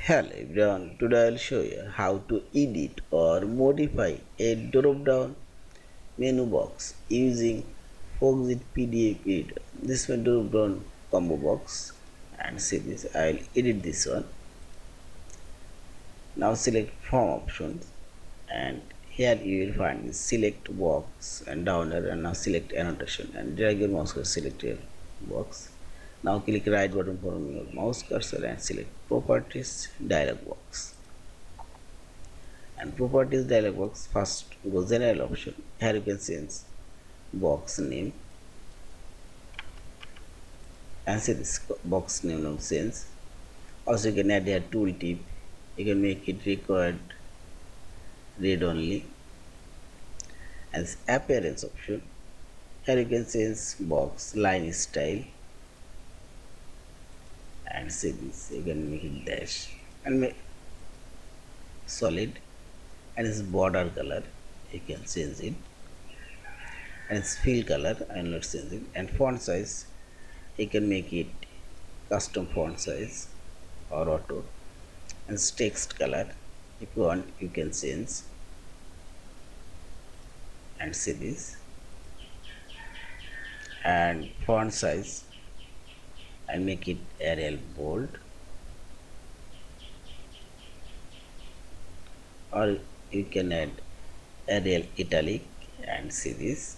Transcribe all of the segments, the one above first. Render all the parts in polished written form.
Hello everyone, today I'll show you how to edit or modify a drop-down menu box using Foxit PDF Editor. This one drop-down combo box, and see this, I'll edit this one. Now select form options, and here you will find this select box and down there, and now select annotation and drag your mouse cursor, select your box. Now click right button from your mouse cursor and select properties dialog box. And properties dialog box, first go general option. Here you can change box name, and see this box name now change. Also you can add here tooltip, you can make it required read only. As appearance option, here you can change box line style, and see this, you can make it dash and make solid, and its border color you can change it, and its fill color I will not change it, and font size you can make it custom font size or auto, and text color if you want you can change, and see this, and font size and make it Arial bold, or you can add Arial italic, and see this.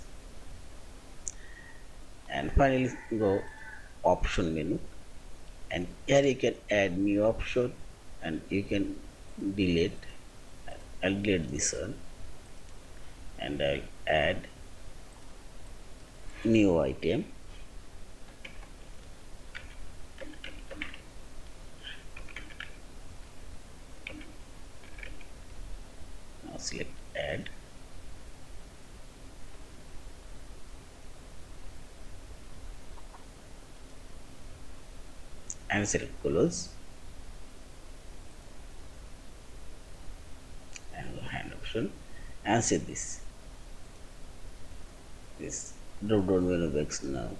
And finally go option menu, and here you can add new option, and you can delete. I'll delete this one, and I'll add new item, now select add, and select close, and go hand option, and see this drop down menu box now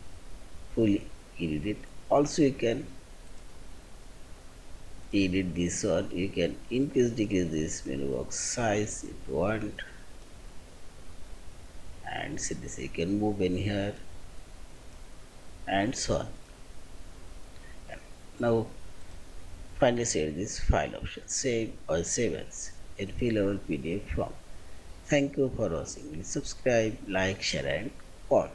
fully edited. Also you can edit this one, you can increase decrease this menu box size if you want, and see this, you can move in here and so on. And now finally save this file option, save or save as in Fillable PDF Form. Thank you for watching. Please subscribe, like, share and comment.